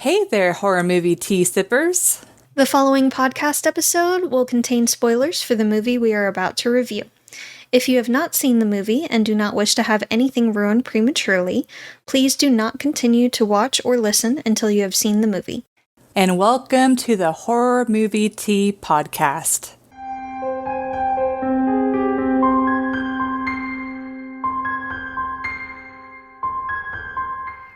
Hey there, horror movie tea sippers. The following podcast episode will contain spoilers for the movie we are about to review. If you have not seen the movie and do not wish to have anything ruined prematurely, please do not continue to watch or listen until you have seen the movie. And welcome to the Horror Movie Tea Podcast.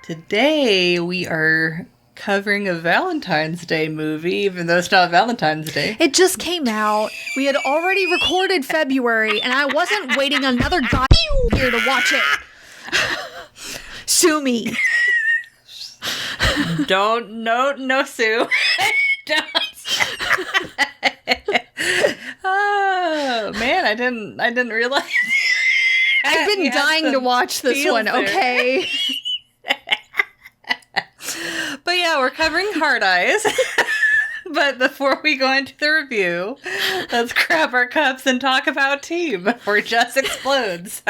Today we are covering a Valentine's Day movie, even though it's not Valentine's Day. It just came out. We had already recorded February, and I wasn't waiting another goddamn year to watch it. Sue me. No, Sue. Don't. Oh man, I didn't realize. I've been dying to watch this one. There. Okay. But yeah, we're covering Hard Eyes. But before we go into the review, let's grab our cups and talk about tea before Jess explodes.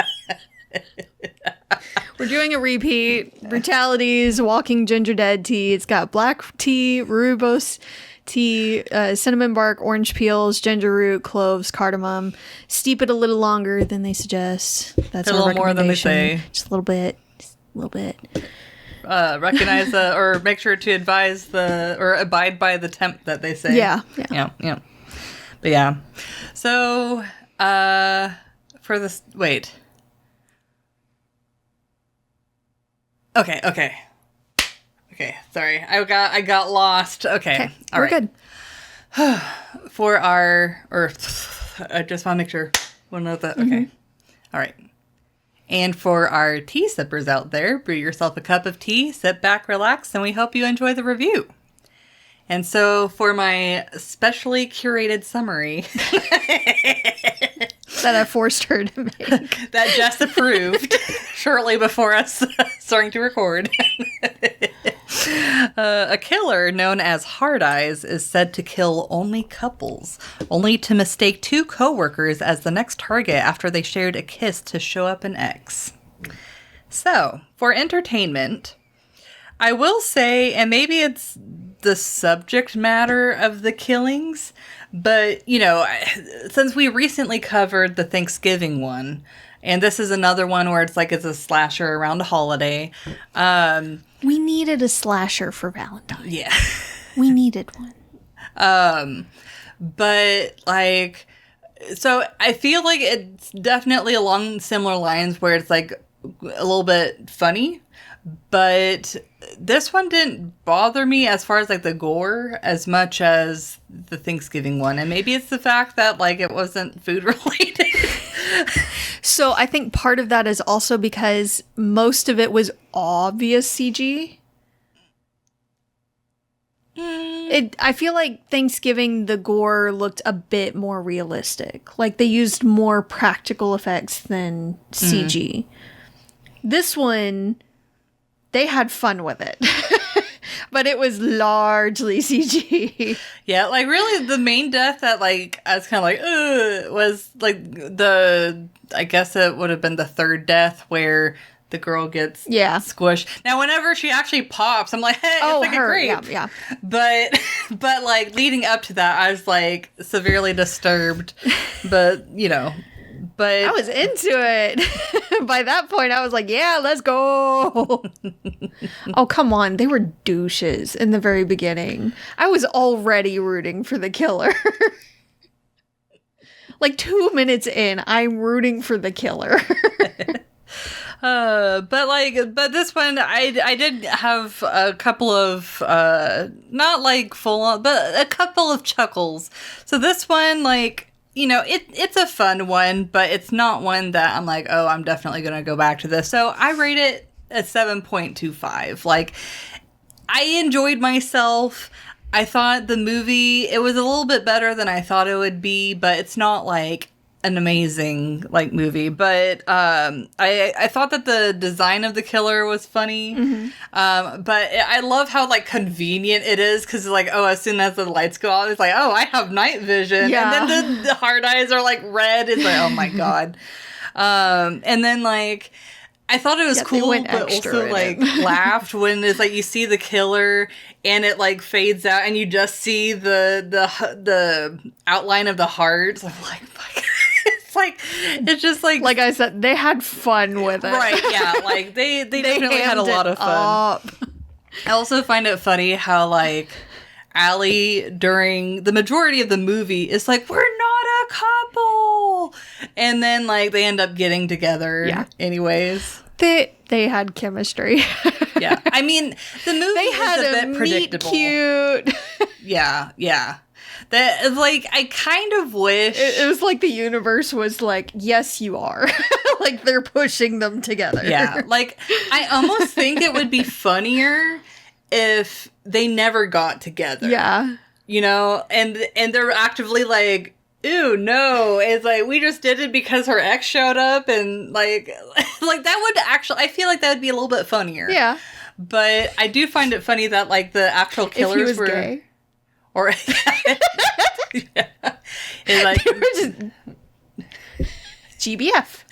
We're doing a repeat. Brutalities, Walking Ginger Dead tea. It's got black tea, rooibos tea, cinnamon bark, orange peels, ginger root, cloves, cardamom. Steep it a little longer than they suggest. That's a our little more than they recommendation. say. Just a little bit. Recognize or make sure to abide by the temp that they say. Yeah. But yeah. So, for this, wait. Okay. Sorry, I got lost. Okay. All we're right. good. For I just want to make sure. Okay. All right. And for our tea sippers out there, brew yourself a cup of tea, sit back, relax, and we hope you enjoy the review. And so for my specially curated summary That I forced her to make. that Jess approved shortly before us starting to record. A killer known as Hard Eyes is said to kill only couples, only to mistake two co-workers as the next target after they shared a kiss to show up an ex. So, for entertainment, I will say, and maybe it's the subject matter of the killings, but, since we recently covered the Thanksgiving one, and this is another one where it's a slasher around a holiday. We needed a slasher for Valentine's. Yeah. We needed one. But, so I feel like it's definitely along similar lines where it's, a little bit funny. But this one didn't bother me as far as, the gore as much as the Thanksgiving one. And maybe it's the fact that, it wasn't food-related. So I think part of that is also because most of it was obvious CG. I feel like Thanksgiving, the gore looked a bit more realistic. They used more practical effects than CG. This one, they had fun with it. But it was largely CG. Yeah, really the main death that I was kind of was I guess it would have been the third death where the girl gets squished. Now, whenever she actually pops, I'm like, hey, it's a grape. Yeah. But leading up to that, I was severely disturbed. But But I was into it. By that point, I was like, yeah, let's go. Oh, come on. They were douches in the very beginning. I was already rooting for the killer. 2 minutes in, I'm rooting for the killer. But this one, I did have a couple of, not full on, but a couple of chuckles. So this one, it's a fun one, but it's not one that I'm oh, I'm definitely going to go back to this. So I rate it a 7.25. I enjoyed myself. I thought the movie, it was a little bit better than I thought it would be, but it's not an amazing movie. But I thought that the design of the killer was funny. But I love how convenient it is because as soon as the lights go out, it's oh, I have night vision. Yeah. And then the hard eyes are red. It's oh my god. And then I thought it was they cool, went but extra also in like it. laughed when it's like you see the killer and it like fades out and you just see the outline of the heart. I'm like, fuck. It's just like Like I said, they had fun with it. right, yeah, like they definitely had a hammed lot it of fun. up. I also find it funny how like Allie during the majority of the movie is like, we're not a couple, and then like they end up getting together. Yeah. Anyways. They had chemistry. Yeah, I mean the movie They had is a a bit meet predictable. cute. Yeah. That like I kind of wish. It was like the universe was like, yes, you are. Like they're pushing them together. Yeah, like I almost think it would be funnier if they never got together. Yeah. You know, and they're actively like, ew, no. It's like we just did it because her ex showed up, and like that would actually. I feel like that would be a little bit funnier. Yeah. But I do find it funny that like the actual killers If he was were gay. or yeah. It's like They were just GBF.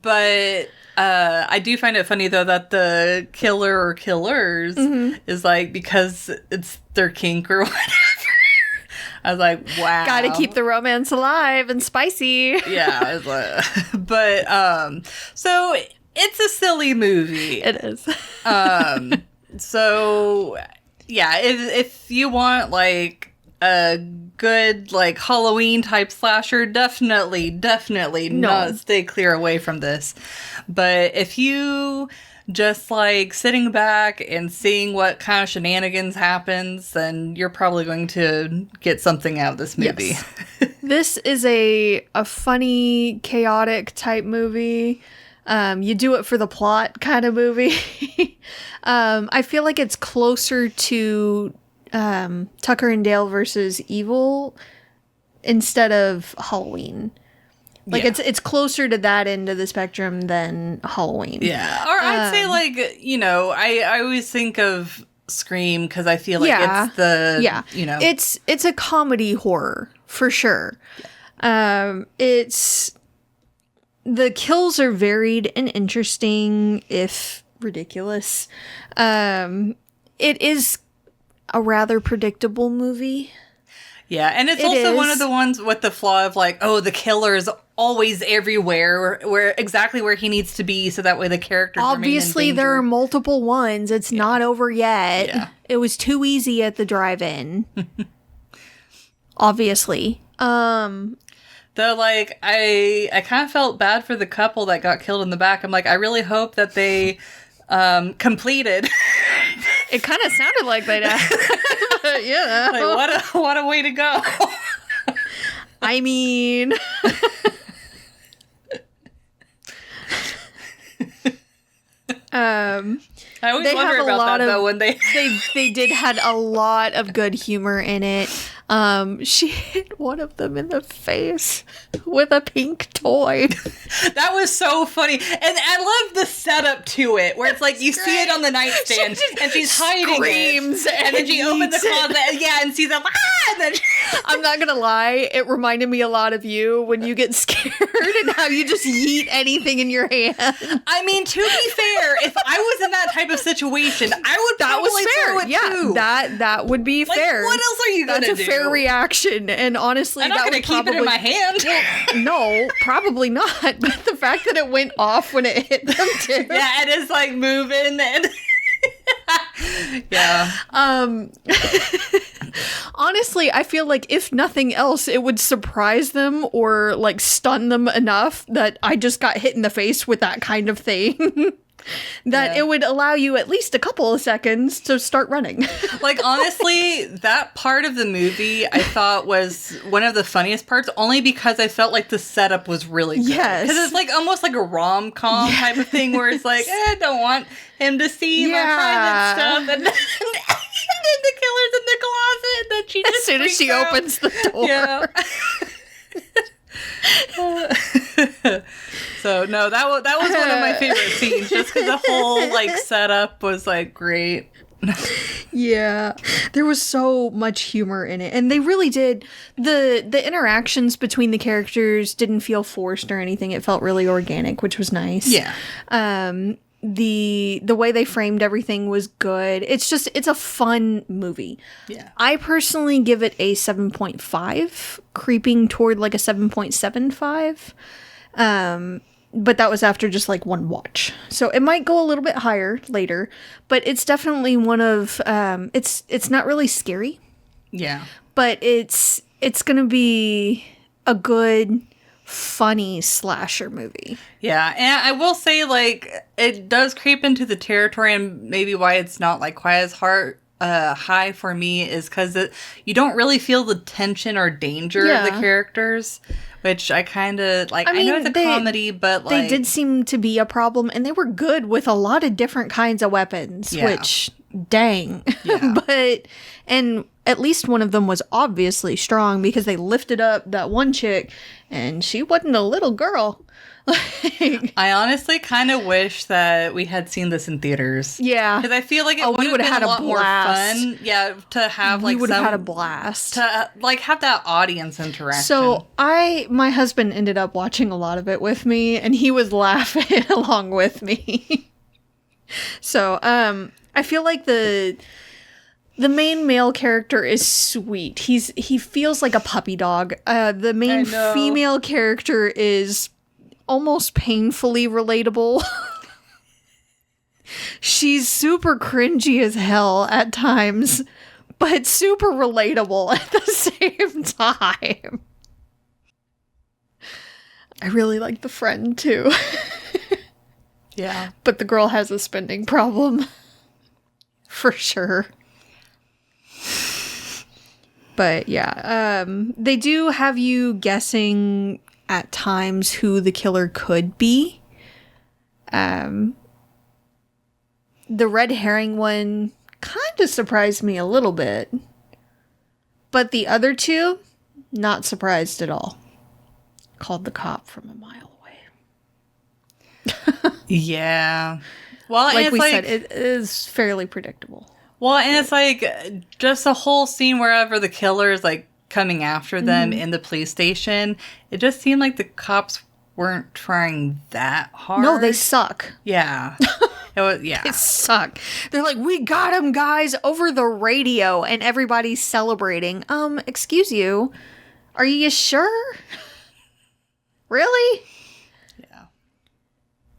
But I do find it funny though that the killer or killers is like because it's their kink or whatever. I was like, wow. Gotta keep the romance alive and spicy. Yeah, I was like, but so it's a silly movie. It is. So yeah, if you want like a good like Halloween type slasher, definitely not stay clear away from this. But if you just like sitting back and seeing what kind of shenanigans happens, then you're probably going to get something out of this movie. Yes. This is a funny, chaotic type movie. You do it for the plot kind of movie. I feel like it's closer to Tucker and Dale versus Evil instead of Halloween. Like Yeah. it's closer to that end of the spectrum than Halloween. Yeah. Or I'd say like, you know, I always think of Scream because I feel like Yeah. it's the, Yeah. you know. It's a comedy horror for sure. It's the kills are varied and interesting, if ridiculous. It is a rather predictable movie. Yeah, and it's It also one is. of the ones with the flaw of like, oh, the killer is always everywhere, where exactly where he needs to be, so that way the characters Obviously, remain in there are danger. multiple ones. It's not over yet. Yeah. It was too easy at the drive-in. Obviously. Though, like, I kind of felt bad for the couple that got killed in the back. I'm like, I really hope that they completed. It kind of sounded like they did. But, yeah. Like, what a way to go. I mean, I always They wonder have a about lot that of- though when they. they did had a lot of good humor in it. She hit one of them in the face with a pink toy. That was so funny. And I love the setup to it, where it's like you see it on the nightstand, and she's hiding screams it. And then she opens the eats it. closet, yeah, and sees them, and then I'm not gonna lie, it reminded me a lot of you when you get scared and how you just yeet anything in your hand. I mean, to be fair, if I was in that type of situation, I would That was probably throw fair. it Yeah, too. that would be Like, fair. what else are you gonna That's do? a fair reaction, and honestly, I'm not that gonna would keep probably it in my hand. No, probably not. But the fact that it went off when it hit them too. Yeah, and it's like moving and. Yeah. Honestly, I feel like if nothing else, it would surprise them or like stun them enough that I just got hit in the face with that kind of thing. That Yeah. it would allow you at least a couple of seconds to start running. Like, honestly, that part of the movie I thought was one of the funniest parts, only because I felt like the setup was really good. Yes. Because it's like almost like a rom-com type of thing where it's like, I don't want him to see my Yeah. private stuff. And then the killer's in the closet, and then she just As soon as she freaks out. opens the door. Yeah. So no, that was one of my favorite scenes, just because the whole like setup was like great. Yeah, there was so much humor in it, and they really did. The interactions between the characters didn't feel forced or anything. It felt really organic, which was nice. Yeah. The way they framed everything was good. It's a fun movie. Yeah. I personally give it a 7.5, creeping toward like a 7.75. But that was after just like one watch. So it might go a little bit higher later, but it's definitely one of it's not really scary, Yeah. but it's going to be a good funny slasher movie. Yeah, and I will say, like, it does creep into the territory, and maybe why it's not, like, quite as high for me is because you don't really feel the tension or danger of the Yeah. characters, which I kind of, like, I know mean, it's a comedy, but, like... They did seem to be a problem, and they were good with a lot of different kinds of weapons, Yeah. which, dang. Yeah. And at least one of them was obviously strong because they lifted up that one chick, and she wasn't a little girl. Like, I honestly kind of wish that we had seen this in theaters. yeah. Because I feel like it Oh, we would have would've been had a a lot more blast. fun. Yeah, to have, We like, would have had a some... blast. To, like, have that audience interaction. So my husband ended up watching a lot of it with me, and he was laughing along with me. So, I feel like the main male character is sweet. He feels like a puppy dog. The main I know. female character is almost painfully relatable. She's super cringy as hell at times, but super relatable at the same time. I really like the friend too. Yeah. But the girl has a spending problem. For sure. But yeah, they do have you guessing at times who the killer could be. The red herring one kind of surprised me a little bit. But the other two, not surprised at all. Called the cop from a mile away. Yeah. Well, and Like it's we like, said, it is fairly predictable. well, and it's like just a whole scene wherever the killer is like coming after them in the police station. It just seemed like the cops weren't trying that hard. No, they suck. Yeah. It was, yeah. They suck. They're like, we got him, guys, over the radio, and everybody's celebrating. Excuse you, are you sure? Really? Yeah.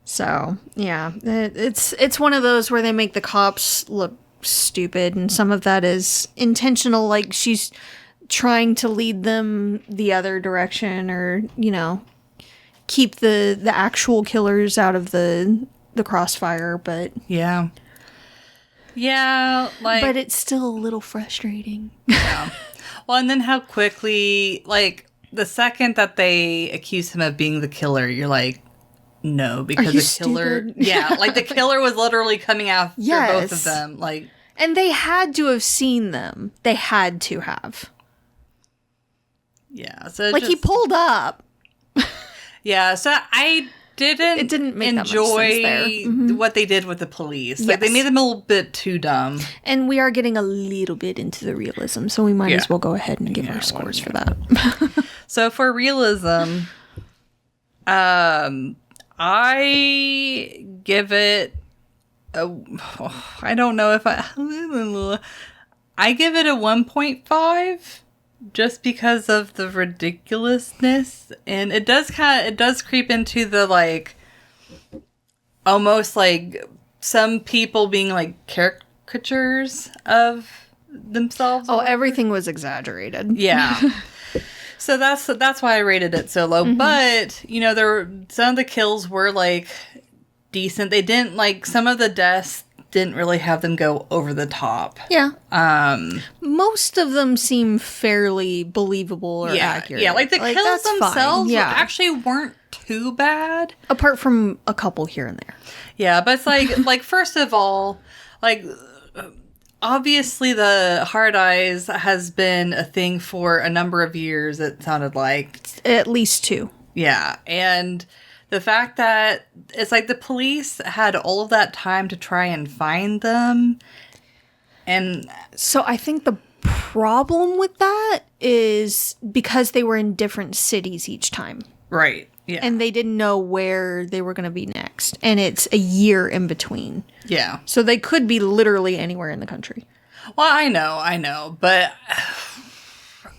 So yeah, it's one of those where they make the cops look stupid, and some of that is intentional. Like she's trying to lead them the other direction, or keep the actual killers out of the crossfire. But Yeah. Yeah, like... but it's still a little frustrating. Yeah. Well, and then how quickly, like, the second that they accuse him of being the killer, you're like, no, because you the killer... stupid? Yeah, like, the killer was literally coming after both Yes. of them. Like, And they had to have seen them. They had to have. yeah. So Like he pulled up. Yeah, so I didn't, It didn't make that much sense enjoy there. Mm-hmm. what they did with the police. Like, they Yes. made them a little bit too dumb. And we are getting a little bit into the realism, so we might Yeah. as well go ahead and give Yeah, our scores why for that. So for realism, I give it I don't know if I give it a 1.5 just because of the ridiculousness, and it does creep into the like almost like some people being like caricatures of themselves. Oh, everything was exaggerated. Yeah. So that's why I rated it so low. But, some of the kills were like decent. They didn't like some of the deaths didn't really have them go over the top. Yeah. Most of them seem fairly believable or accurate. Yeah, like the kills that's fine. themselves Yeah. actually weren't too bad. Apart from a couple here and there. Yeah, but it's like first of all, like obviously the hard eyes has been a thing for a number of years, it sounded like. At least two. Yeah, and the fact that it's like the police had all of that time to try and find them, And So I think the problem with that is because they were in different cities each time. right. Yeah. And they didn't know where they were going to be next. And it's a year in between. yeah. So they could be literally anywhere in the country. Well, I know, but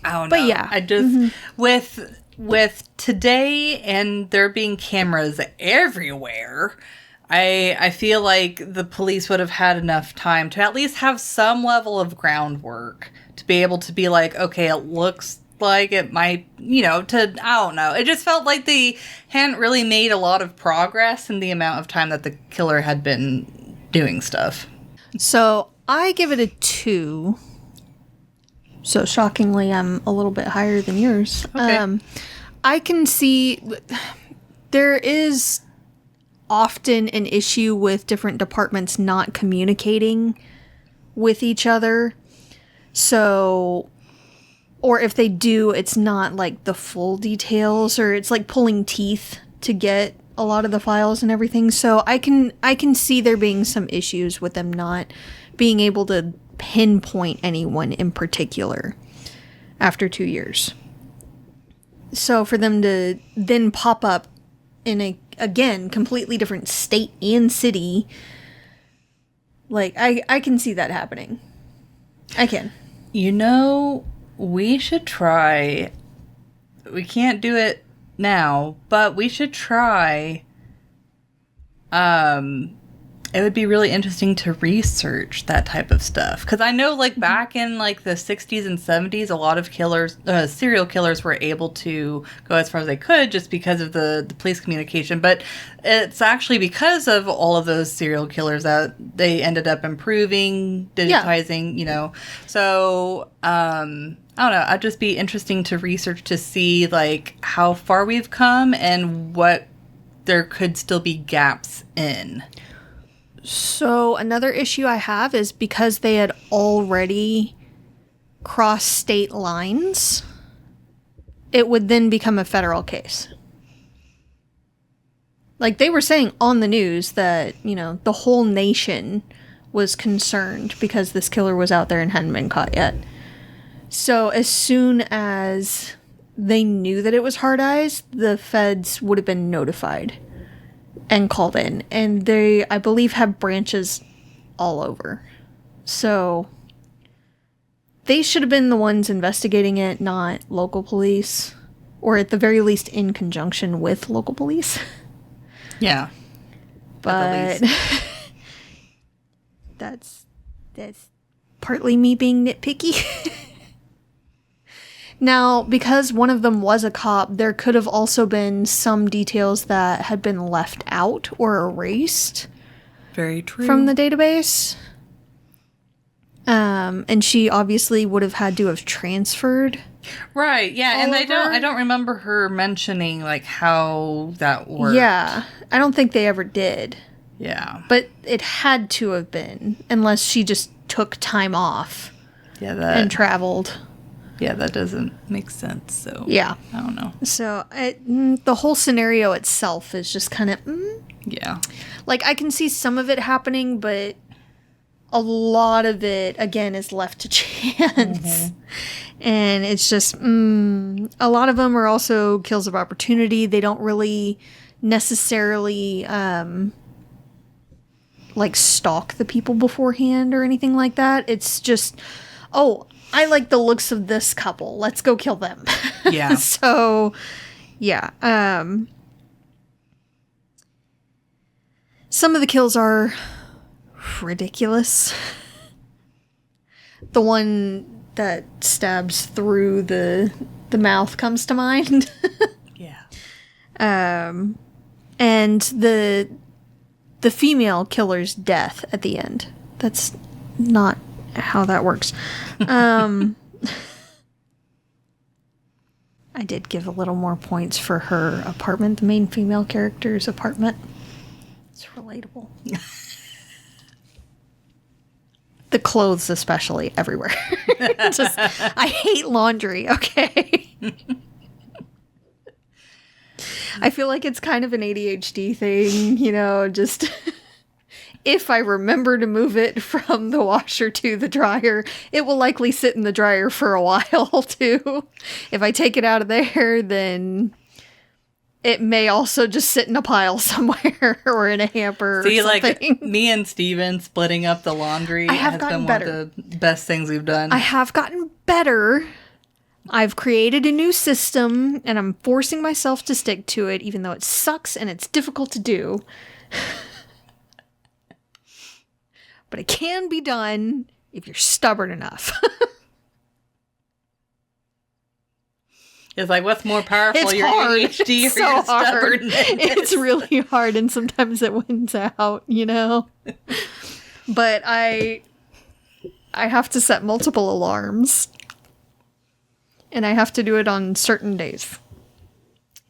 I don't know. But yeah. I just with today and there being cameras everywhere, I feel like the police would have had enough time to at least have some level of groundwork to be able to be like, okay, it looks like it might, I don't know. It just felt like they hadn't really made a lot of progress in the amount of time that the killer had been doing stuff. So I give it a 2. So shockingly, I'm a little bit higher than yours. Okay. I can see there is often an issue with different departments not communicating with each other. So, or if they do, it's not like the full details, or it's like pulling teeth to get a lot of the files and everything. So I can see there being some issues with them not being able to pinpoint anyone in particular after 2 years. So for them to then pop up in a, again, completely different state and city, like, I can see that happening. I can. We should try. We can't do it now, but we should try. It would be really interesting to research that type of stuff. Because I know, like, back in, like, the 60s and 70s, a lot of serial killers were able to go as far as they could just because of the police communication. But it's actually because of all of those serial killers that they ended up improving, digitizing, So, I don't know. I'd just be interesting to research to see, like, how far we've come and what there could still be gaps in. So another issue I have is because they had already crossed state lines, it would then become a federal case. Like, they were saying on the news that, the whole nation was concerned because this killer was out there and hadn't been caught yet. So as soon as they knew that it was Hard Eyes, the feds would have been notified and called in, and they, I believe, have branches all over. So they should have been the ones investigating it, not local police, or at the very least in conjunction with local police. Yeah. But that's partly me being nitpicky. Now, because one of them was a cop, there could have also been some details that had been left out or erased. Very true. From the database. And she obviously would have had to have transferred. Right, yeah, and I don't remember her mentioning, like, how that worked. Yeah, I don't think they ever did. Yeah. But it had to have been, unless she just took time off. Yeah, and traveled. Yeah, that doesn't make sense, so... Yeah. I don't know. So, the whole scenario itself is just kind of... Yeah. Like, I can see some of it happening, but a lot of it, again, is left to chance. Mm-hmm. And it's just... a lot of them are also kills of opportunity. They don't really necessarily... like, stalk the people beforehand or anything like that. It's just... Oh, I like the looks of this couple. Let's go kill them. Yeah. So, yeah. Some of the kills are ridiculous. The one that stabs through the mouth comes to mind. Yeah. And the female killer's death at the end. That's not how that works. I did give a little more points for her apartment, the main female character's apartment. It's relatable. The clothes especially, everywhere. Just, I hate laundry, okay? I feel like it's kind of an ADHD thing, just... if I remember to move it from the washer to the dryer, it will likely sit in the dryer for a while too. If I take it out of there, then it may also just sit in a pile somewhere or in a hamper or something. Like me and Steven splitting up the laundry has been one of the best things we've done. I have gotten better. I've created a new system and I'm forcing myself to stick to it, even though it sucks and it's difficult to do. But it can be done if you're stubborn enough. It's like, what's more powerful, it's your hard. ADHD it's or your so hard. stubbornness? It's really hard, and sometimes it wins out, you know? But I have to set multiple alarms. And I have to do it on certain days.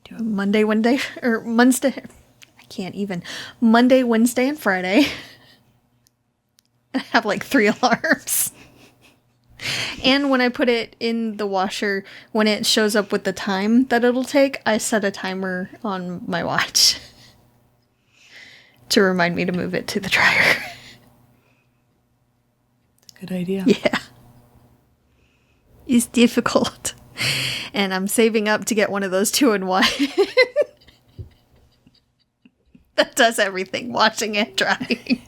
Do it Monday, Wednesday, I can't even. Monday, Wednesday, and Friday. I have like 3 alarms. And when I put it in the washer, when it shows up with the time that it'll take, I set a timer on my watch to remind me to move it to the dryer. Good idea. Yeah. It's difficult. And I'm saving up to get one of those 2-in-1 that does everything, washing and drying.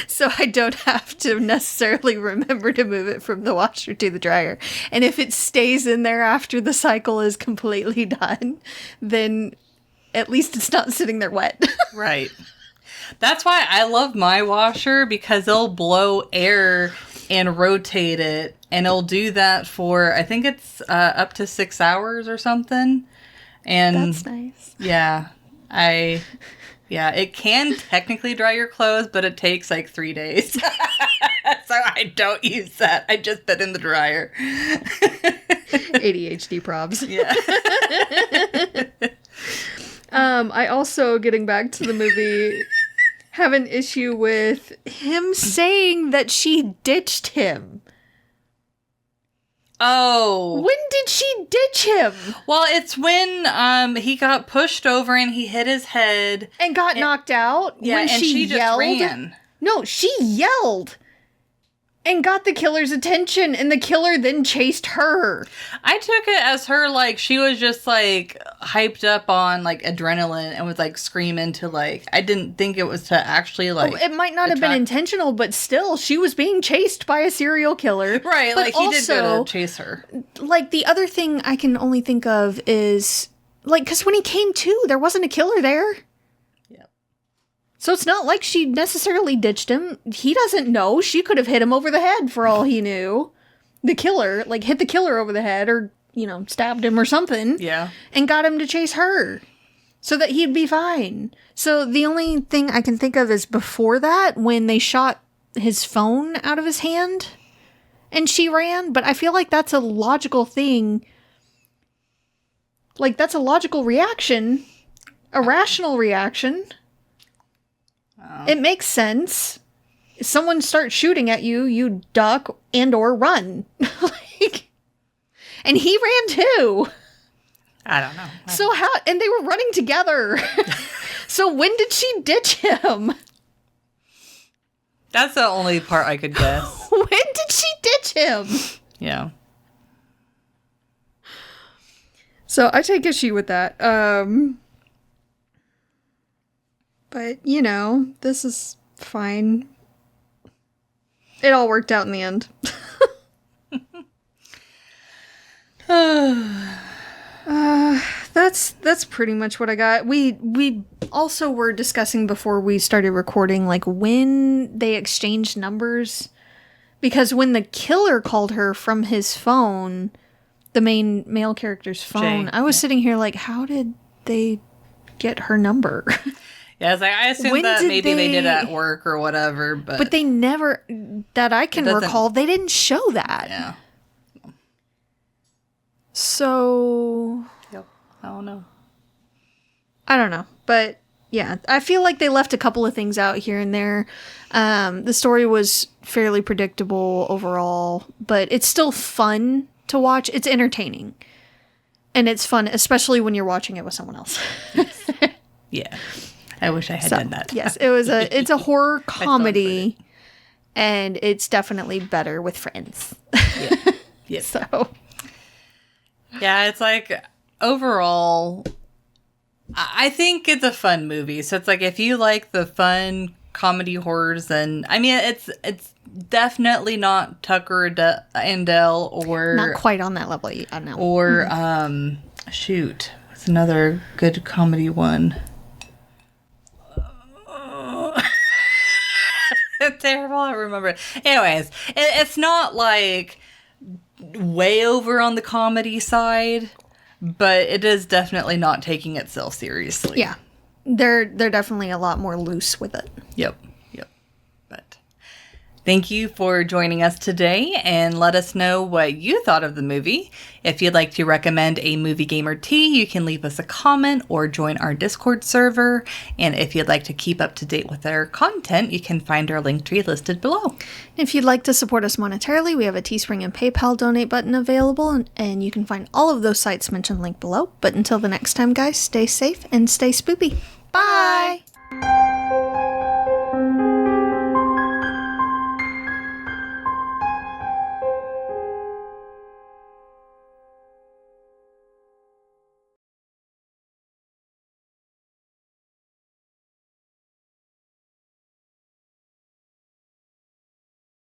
So I don't have to necessarily remember to move it from the washer to the dryer. And if it stays in there after the cycle is completely done, then at least it's not sitting there wet. Right. That's why I love my washer, because it'll blow air and rotate it. And it'll do that for, I think it's up to 6 hours or something. And that's nice. Yeah. It can technically dry your clothes, but it takes like 3 days. So I don't use that. I just put in the dryer. ADHD probs. Yeah. I also, getting back to the movie, have an issue with him saying that she ditched him. Oh. When did she ditch him? Well, it's when he got pushed over and he hit his head. And got knocked out? Yeah, when and she just ran. No, she yelled. And got the killer's attention, and the killer then chased her. I took it as her, like, she was just, like, hyped up on, like, adrenaline and was, like, screaming to, like, I didn't think it was to actually, like... It might not have been intentional, but still, she was being chased by a serial killer. Right, but like, he did go to chase her. Like, the other thing I can only think of is, like, because when he came to, there wasn't a killer there. So it's not like she necessarily ditched him. He doesn't know. She could have hit him over the head for all he knew. The killer, like, hit the killer over the head or, you know, stabbed him or something. Yeah. And got him to chase her so that he'd be fine. So the only thing I can think of is before that, when they shot his phone out of his hand and she ran. But I feel like that's a logical thing. Like, that's a logical reaction. A rational reaction. It makes sense. If someone starts shooting at you, you duck and or run. Like, and he ran too. I don't know. So how? And they were running together. So when did she ditch him? That's the only part I could guess. When did she ditch him? Yeah. So I take issue with that. But, you know, this is fine. It all worked out in the end. That's pretty much what I got. We also were discussing before we started recording, like, when they exchanged numbers. Because when the killer called her from his phone, the main male character's phone, I was sitting here like, how did they get her number? Yeah, I was like, I assumed that maybe they did it at work or whatever, but they never, that I can recall, they didn't show that. Yeah. So... Yep. I don't know. I don't know, but yeah, I feel like they left a couple of things out here and there. The story was fairly predictable overall, but it's still fun to watch. It's entertaining. And it's fun, especially when you're watching it with someone else. Yeah. I wish I had done that. Yes, it's a horror comedy, and it's definitely better with friends. Yeah. Yep. So, yeah, it's like overall, I think it's a fun movie. So it's like if you like the fun comedy horrors, then I mean it's definitely not Tucker and Dale or not quite on that level yet. I know. Or shoot, what's another good comedy one? It's terrible. I remember it. Anyways, it's not like way over on the comedy side, but it is definitely not taking itself seriously. Yeah, they're definitely a lot more loose with it. Yep. But thank you for joining us today, and let us know what you thought of the movie. If you'd like to recommend a Movie Gamer tea, you can leave us a comment or join our Discord server. And if you'd like to keep up to date with our content, you can find our link tree listed below. If you'd like to support us monetarily, we have a Teespring and PayPal donate button available, and you can find all of those sites mentioned linked below. But until the next time, guys, stay safe and stay spoopy. Bye!